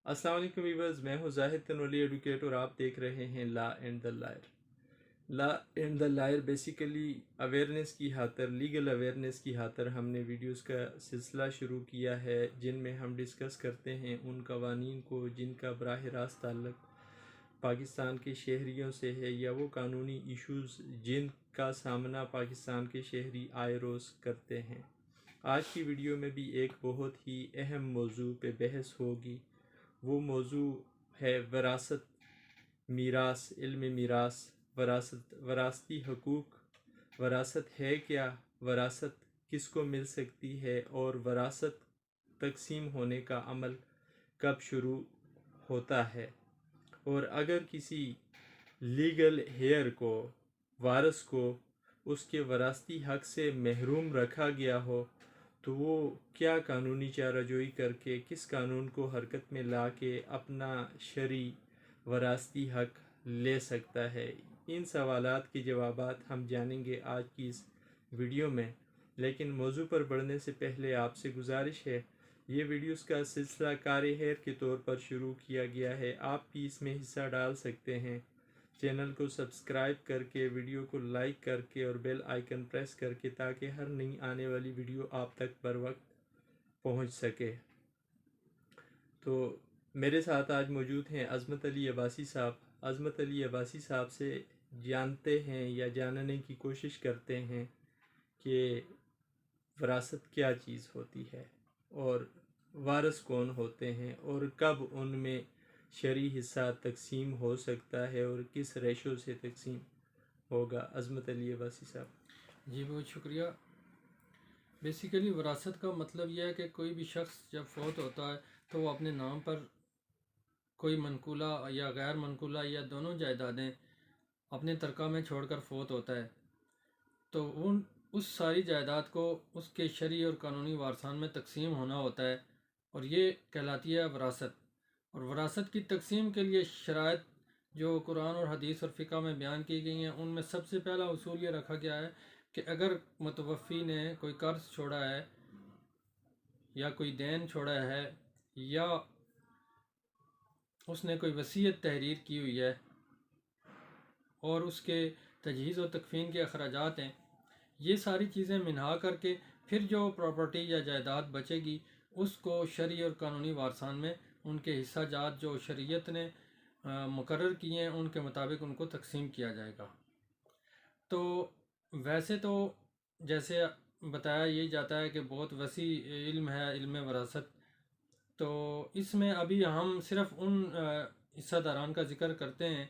السلام علیکم ویورز، میں ہوں زاہد تنولی ایڈوکیٹ اور آپ دیکھ رہے ہیں law and the lawyer. Law and the lawyer basically awareness کی خاطر، لیگل اویئرنیس کی خاطر ہم نے ویڈیوز کا سلسلہ شروع کیا ہے جن میں ہم ڈسکس کرتے ہیں ان قوانین کو جن کا براہ راست تعلق پاکستان کے شہریوں سے ہے، یا وہ قانونی ایشوز جن کا سامنا پاکستان کے شہری آئے روز کرتے ہیں۔ آج کی ویڈیو میں بھی ایک بہت ہی اہم موضوع پہ بحث ہوگی۔ وہ موضوع ہے وراثت، میراث، علم میراث، وراثتی حقوق۔ وراثت ہے کیا؟ وراثت کس کو مل سکتی ہے؟ اور وراثت تقسیم ہونے کا عمل کب شروع ہوتا ہے؟ اور اگر کسی لیگل ہیئر کو، وارث کو، اس کے وراثتی حق سے محروم رکھا گیا ہو تو وہ کیا قانونی چارہ جوئی کر کے، کس قانون کو حرکت میں لا کے اپنا شرعی وراثتی حق لے سکتا ہے؟ ان سوالات کے جوابات ہم جانیں گے آج کی اس ویڈیو میں۔ لیکن موضوع پر بڑھنے سے پہلے آپ سے گزارش ہے، یہ ویڈیوز کا سلسلہ کار خیر کے طور پر شروع کیا گیا ہے، آپ بھی اس میں حصہ ڈال سکتے ہیں۔ چینل کو سبسکرائب کر کے، ویڈیو کو لائک کر کے اور بیل آئیکن پریس کر کے، تاکہ ہر نئی آنے والی ویڈیو آپ تک بر وقت پہنچ سکے۔ تو میرے ساتھ آج موجود ہیں عظمت علی عباسی صاحب۔ عظمت علی عباسی صاحب سے جانتے ہیں یا جاننے کی کوشش کرتے ہیں کہ وراثت کیا چیز ہوتی ہے، اور وارث کون ہوتے ہیں، اور کب ان میں شرعی حصہ تقسیم ہو سکتا ہے اور کس ریشو سے تقسیم ہوگا۔ عظمت علی عباسی صاحب۔ جی بہت شکریہ۔ بیسیکلی وراثت کا مطلب یہ ہے کہ کوئی بھی شخص جب فوت ہوتا ہے تو وہ اپنے نام پر کوئی منقولہ یا غیر منقولہ یا دونوں جائیدادیں اپنے ترکہ میں چھوڑ کر فوت ہوتا ہے، تو اس ساری جائیداد کو اس کے شرعی اور قانونی وارثان میں تقسیم ہونا ہوتا ہے، اور یہ کہلاتی ہے وراثت۔ اور وراثت کی تقسیم کے لیے شرائط جو قرآن اور حدیث اور فقہ میں بیان کی گئی ہیں، ان میں سب سے پہلا اصول یہ رکھا گیا ہے کہ اگر متوفی نے کوئی قرض چھوڑا ہے یا کوئی دین چھوڑا ہے یا اس نے کوئی وصیت تحریر کی ہوئی ہے اور اس کے تجہیز و تکفین کے اخراجات ہیں، یہ ساری چیزیں منہا کر کے پھر جو پراپرٹی یا جائیداد بچے گی اس کو شرعی اور قانونی وارثان میں ان کے حصہ جات جو شریعت نے مقرر کیے ہیں ان کے مطابق ان کو تقسیم کیا جائے گا۔ تو ویسے تو جیسے بتایا یہ جاتا ہے کہ بہت وسیع علم ہے، علم وراثت، تو اس میں ابھی ہم صرف ان حصہ داران کا ذکر کرتے ہیں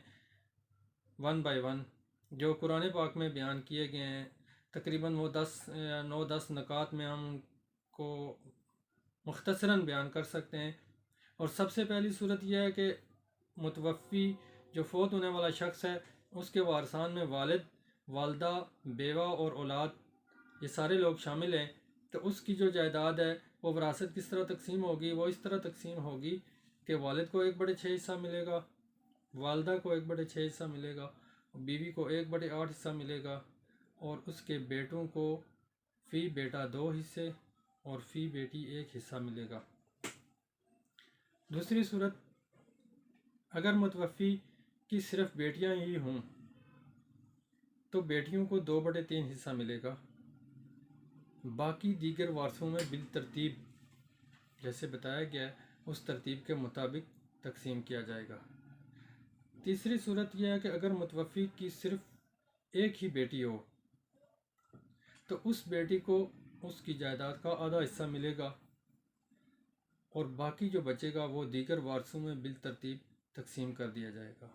ون بائی ون جو قرآن پاک میں بیان کیے گئے ہیں۔ تقریباً وہ 9-10 نکات میں ہم کو مختصراً بیان کر سکتے ہیں۔ اور سب سے پہلی صورت یہ ہے کہ متوفی جو فوت ہونے والا شخص ہے اس کے وارثان میں والد، والدہ، بیوہ اور اولاد، یہ سارے لوگ شامل ہیں۔ تو اس کی جو جائیداد ہے وہ وراثت کس طرح تقسیم ہوگی؟ وہ اس طرح تقسیم ہوگی کہ والد کو 1/6 حصہ ملے گا، والدہ کو 1/6 حصہ ملے گا، بیوی کو 1/8 حصہ ملے گا، اور اس کے بیٹوں کو فی بیٹا 2 حصے اور فی بیٹی 1 حصہ ملے گا۔ دوسری صورت، اگر متوفی کی صرف بیٹیاں ہی ہوں تو بیٹیوں کو 2/3 حصہ ملے گا، باقی دیگر وارثوں میں بالترتیب جیسے بتایا گیا ہے اس ترتیب کے مطابق تقسیم کیا جائے گا۔ تیسری صورت یہ ہے کہ اگر متوفی کی صرف ایک ہی بیٹی ہو تو اس بیٹی کو اس کی جائیداد کا آدھا حصہ ملے گا، اور باقی جو بچے گا وہ دیگر وارثوں میں بالترتیب تقسیم کر دیا جائے گا۔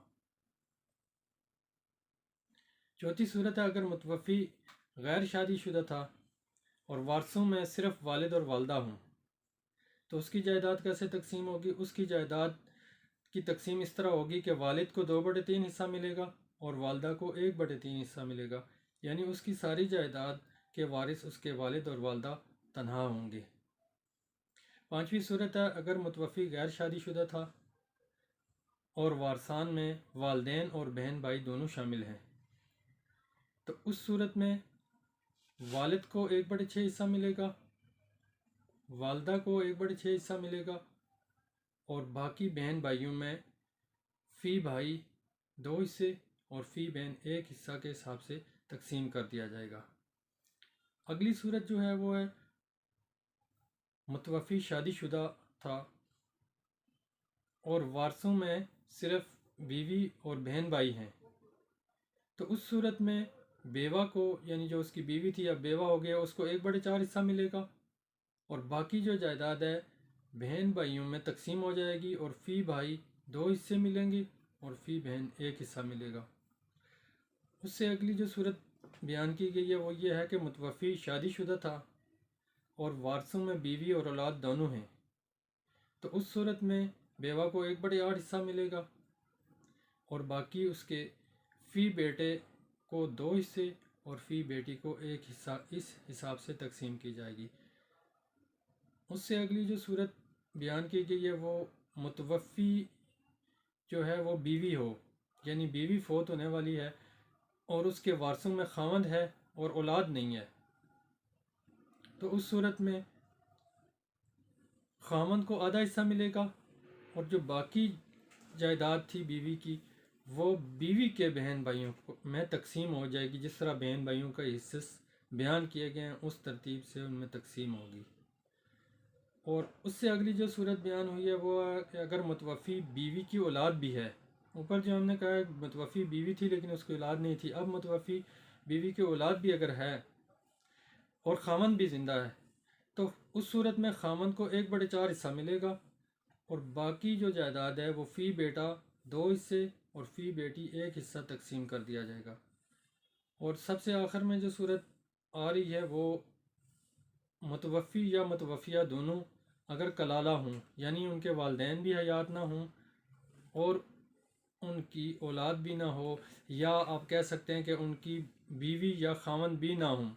چوتھی صورت ہے اگر متوفی غیر شادی شدہ تھا اور وارثوں میں صرف والد اور والدہ ہوں تو اس کی جائیداد کیسے تقسیم ہوگی؟ اس کی جائیداد کی تقسیم اس طرح ہوگی کہ والد کو 2/3 حصہ ملے گا اور والدہ کو 1/3 حصہ ملے گا، یعنی اس کی ساری جائیداد کے وارث اس کے والد اور والدہ تنہا ہوں گے۔ پانچویں صورت ہے اگر متوفی غیر شادی شدہ تھا اور وارثان میں والدین اور بہن بھائی دونوں شامل ہیں، تو اس صورت میں والد کو 1/6 حصہ ملے گا، والدہ کو 1/6 حصہ ملے گا، اور باقی بہن بھائیوں میں فی بھائی 2 حصے اور فی بہن 1 حصہ کے حساب سے تقسیم کر دیا جائے گا۔ اگلی صورت جو ہے وہ ہے متوفی شادی شدہ تھا اور وارثوں میں صرف بیوی اور بہن بھائی ہیں، تو اس صورت میں بیوہ کو، یعنی جو اس کی بیوی تھی یا بیوہ ہو گیا، اس کو 1/4 حصہ ملے گا، اور باقی جو جائیداد ہے بہن بھائیوں میں تقسیم ہو جائے گی اور فی بھائی 2 حصے ملیں گے اور فی بہن 1 حصہ ملے گا۔ اس سے اگلی جو صورت بیان کی گئی ہے وہ یہ ہے کہ متوفی شادی شدہ تھا اور وارثوں میں بیوی اور اولاد دونوں ہیں، تو اس صورت میں بیوہ کو 1/8 حصہ ملے گا اور باقی اس کے فی بیٹے کو 2 حصے اور فی بیٹی کو 1 حصہ اس حساب سے تقسیم کی جائے گی۔ اس سے اگلی جو صورت بیان کی گئی ہے وہ متوفی جو ہے وہ بیوی ہو، یعنی بیوی فوت ہونے والی ہے اور اس کے وارثوں میں خاوند ہے اور اولاد نہیں ہے، تو اس صورت میں خاوند کو آدھا حصہ ملے گا اور جو باقی جائیداد تھی بیوی کی وہ بیوی کے بہن بھائیوں میں تقسیم ہو جائے گی، جس طرح بہن بھائیوں کا حصے بیان کیے گئے ہیں اس ترتیب سے ان میں تقسیم ہوگی۔ اور اس سے اگلی جو صورت بیان ہوئی ہے وہ ہے کہ اگر متوفی بیوی کی اولاد بھی ہے، اوپر جو ہم نے کہا ہے متوفی بیوی تھی لیکن اس کی اولاد نہیں تھی، اب متوفی بیوی کی اولاد بھی اگر ہے اور خاوند بھی زندہ ہے تو اس صورت میں خاوند کو 1/4 حصہ ملے گا اور باقی جو جائیداد ہے وہ فی بیٹا 2 حصے اور فی بیٹی 1 حصہ تقسیم کر دیا جائے گا۔ اور سب سے آخر میں جو صورت آ رہی ہے وہ متوفی یا متوفیہ دونوں اگر کلالہ ہوں، یعنی ان کے والدین بھی حیات نہ ہوں اور ان کی اولاد بھی نہ ہو، یا آپ کہہ سکتے ہیں کہ ان کی بیوی یا خاوند بھی نہ ہوں،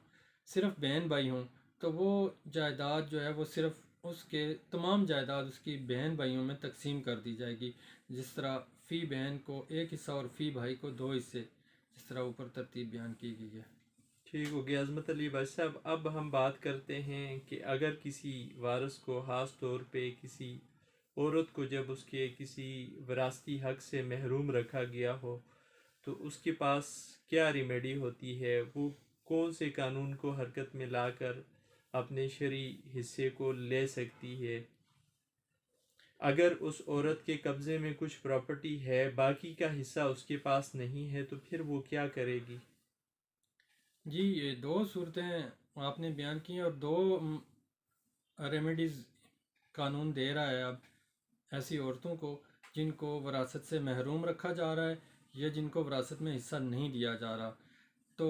صرف بہن بھائی ہوں، تو وہ جائیداد جو ہے وہ صرف اس کے تمام جائیداد اس کی بہن بھائیوں میں تقسیم کر دی جائے گی، جس طرح فی بہن کو 1 حصہ اور فی بھائی کو 2 حصے، جس طرح اوپر ترتیب بیان کی گئی ہے۔ ٹھیک ہو گیا عظمت علی بھائی صاحب۔ اب ہم بات کرتے ہیں کہ اگر کسی وارث کو خاص طور پہ کسی عورت کو جب اس کے کسی وراثتی حق سے محروم رکھا گیا ہو تو اس کے پاس کیا ریمیڈی ہوتی ہے، وہ کون سے قانون کو حرکت میں لا کر اپنے شرعی حصے کو لے سکتی ہے؟ اگر اس عورت کے قبضے میں کچھ پراپرٹی ہے، باقی کا حصہ اس کے پاس نہیں ہے، تو پھر وہ کیا کرے گی؟ جی، یہ 2 صورتیں آپ نے بیان کی ہیں اور 2 ریمیڈیز قانون دے رہا ہے اب ایسی عورتوں کو جن کو وراثت سے محروم رکھا جا رہا ہے یا جن کو وراثت میں حصہ نہیں دیا جا رہا۔ تو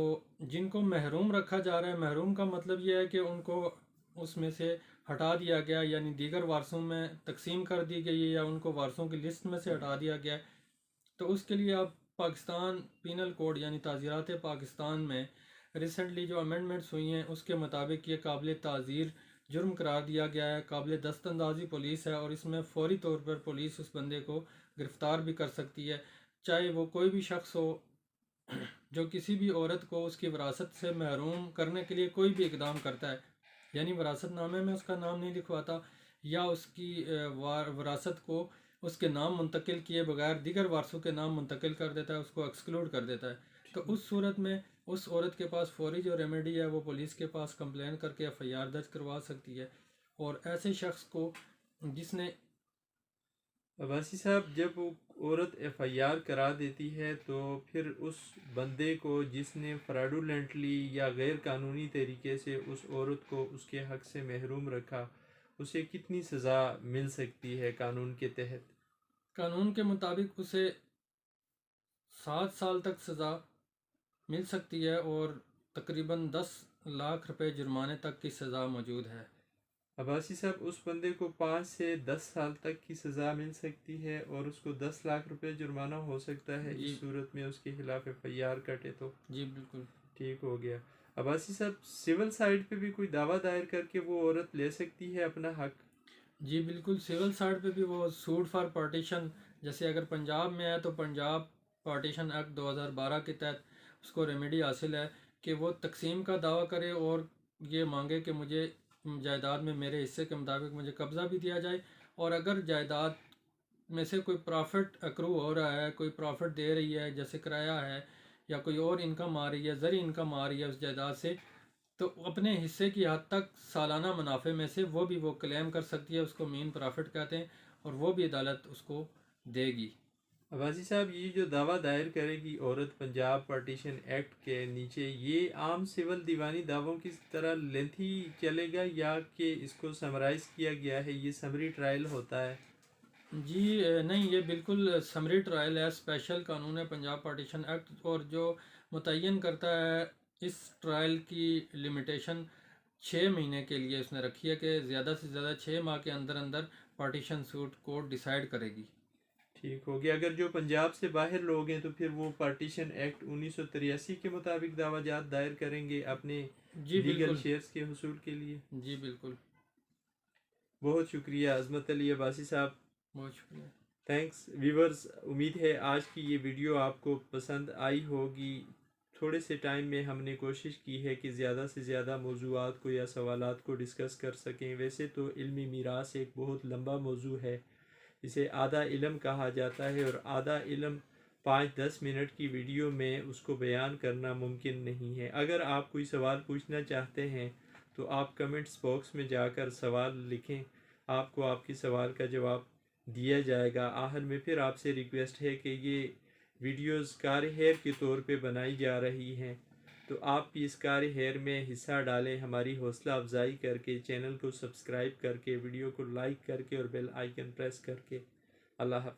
جن کو محروم رکھا جا رہا ہے، محروم کا مطلب یہ ہے کہ ان کو اس میں سے ہٹا دیا گیا، یعنی دیگر وارثوں میں تقسیم کر دی گئی ہے یا ان کو وارثوں کی لسٹ میں سے ہٹا دیا گیا ہے، تو اس کے لیے اب پاکستان پینل کوڈ یعنی تعزیرات پاکستان میں ریسنٹلی جو امینڈمنٹس ہوئی ہیں اس کے مطابق یہ قابل تعزیر جرم قرار دیا گیا ہے، قابل دست اندازی پولیس ہے، اور اس میں فوری طور پر پولیس اس بندے کو گرفتار بھی کر سکتی ہے، چاہے وہ کوئی بھی شخص ہو جو کسی بھی عورت کو اس کی وراثت سے محروم کرنے کے لیے کوئی بھی اقدام کرتا ہے، یعنی وراثت نامے میں اس کا نام نہیں لکھواتا یا اس کی وراثت کو اس کے نام منتقل کیے بغیر دیگر وارثوں کے نام منتقل کر دیتا ہے، اس کو ایکسکلوڈ کر دیتا ہے، تو اس صورت میں اس عورت کے پاس فوری جو ریمیڈی ہے وہ پولیس کے پاس کمپلین کر کے FIR درج کروا سکتی ہے، اور ایسے شخص کو جس نے عباسی صاحب، جب وہ عورت FIR کرا دیتی ہے تو پھر اس بندے کو جس نے فراڈولنٹلی یا غیر قانونی طریقے سے اس عورت کو اس کے حق سے محروم رکھا، اسے کتنی سزا مل سکتی ہے قانون کے تحت؟ قانون کے مطابق اسے 7 سال تک سزا مل سکتی ہے اور تقریباً 10 لاکھ روپے جرمانے تک کی سزا موجود ہے۔ عباسی صاحب، اس بندے کو 5 سے 10 سال تک کی سزا مل سکتی ہے اور اس کو 10 لاکھ روپے جرمانہ ہو سکتا ہے جی اس صورت میں اس کے خلاف FIR کٹے تو؟ جی بالکل۔ ٹھیک ہو گیا۔ عباسی صاحب، سول سائڈ پہ بھی کوئی دعویٰ دائر کر کے وہ عورت لے سکتی ہے اپنا حق؟ جی بالکل، سول سائڈ پہ بھی وہ سوٹ فار پارٹیشن، جیسے اگر پنجاب میں ہے تو پنجاب پارٹیشن ایکٹ 2012 کے تحت اس کو ریمیڈی حاصل ہے کہ وہ تقسیم کا دعویٰ کرے اور یہ مانگے کہ مجھے جائیداد میں میرے حصے کے مطابق مجھے قبضہ بھی دیا جائے، اور اگر جائیداد میں سے کوئی پرافٹ اکرو ہو رہا ہے، کوئی پرافٹ دے رہی ہے جیسے کرایہ ہے، یا کوئی اور انکم آ رہی ہے، زرعی انکم آ رہی ہے اس جائیداد سے، تو اپنے حصے کی حد تک سالانہ منافع میں سے وہ کلیم کر سکتی ہے، اس کو مین پرافٹ کہتے ہیں، اور وہ بھی عدالت اس کو دے گی۔ عباسی صاحب، یہ جو دعویٰ دائر کرے گی عورت پنجاب پارٹیشن ایکٹ کے نیچے، یہ عام سول دیوانی دعووں کی طرح لینتھی چلے گا یا کہ اس کو سمرائز کیا گیا ہے، یہ سمری ٹرائل ہوتا ہے؟ جی نہیں، یہ بالکل سمری ٹرائل ہے، اسپیشل قانون ہے پنجاب پارٹیشن ایکٹ، اور جو متعین کرتا ہے اس ٹرائل کی لمیٹیشن 6 مہینے کے لیے اس نے رکھی ہے، کہ زیادہ سے زیادہ 6 ماہ کے اندر اندر پارٹیشن سوٹ کورٹ ڈیسائیڈ کرے گی۔ ٹھیک ہو گیا۔ اگر جو پنجاب سے باہر لوگ ہیں تو پھر وہ پارٹیشن ایکٹ 1983 کے مطابق دعویٰ جات دائر کریں گے اپنے جی لیگل بالکل، شیئرز کے حصول کے لیے۔ جی بالکل، بہت شکریہ عظمت علی عباسی صاحب، بہت شکریہ۔ Thanks viewers. امید ہے آج کی یہ ویڈیو آپ کو پسند آئی ہوگی۔ تھوڑے سے ٹائم میں ہم نے کوشش کی ہے کہ زیادہ سے زیادہ موضوعات کو یا سوالات کو ڈسکس کر سکیں۔ ویسے تو علمی میراث ایک بہت لمبا موضوع ہے، اسے آدھا علم کہا جاتا ہے، اور آدھا علم 5-10 منٹ کی ویڈیو میں اس کو بیان کرنا ممکن نہیں ہے۔ اگر آپ کوئی سوال پوچھنا چاہتے ہیں تو آپ کمنٹس باکس میں جا کر سوال لکھیں، آپ کو آپ کی سوال کا جواب دیا جائے گا۔ آخر میں پھر آپ سے ریکویسٹ ہے کہ یہ ویڈیوز کار ہیئر کے طور پہ بنائی جا رہی ہیں، تو آپ بھی اس کار ہیئر میں حصہ ڈالیں، ہماری حوصلہ افزائی کر کے، چینل کو سبسکرائب کر کے، ویڈیو کو لائک کر کے اور بیل آئیکن پریس کر کے۔ اللہ حافظ۔